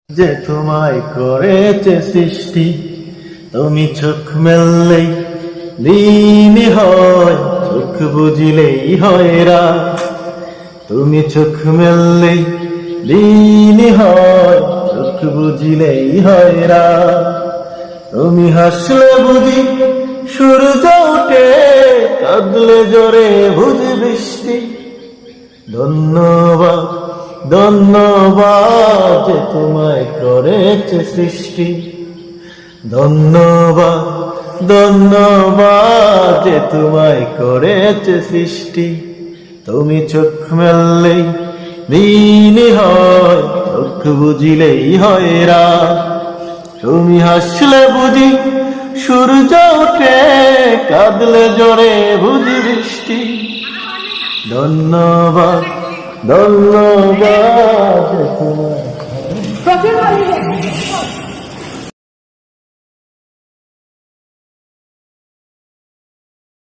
যে তোমায় করেছে সৃষ্টি, তুমি চোখ মেললেই দিন হয়, চোখ বুঝিলেই হয় রাত। তুমি চোখ মেললেই দিন হয়, চোখ বুঝিলেই হয় রাত। তুমি হাসলে বুঝি সূর্য ওঠে, কাঁদলে জোরে বুঝি বৃষ্টি। ধন্যবাদ ধন্যবাদ যে তোমায় করেছে সৃষ্টি। ধন্যবাদ ধন্যবাদ যে তোমায় করেছে সৃষ্টি। তুমি চোখ মেললেই দিন হয়, চোখ বুঝিলেই হয় রাত। তুমি হাসলে বুঝি সূর্য ওঠে, কাঁদলে জোরে বুঝি বৃষ্টি। ধন্যবাদ ধন্যবাদ যে তোমায়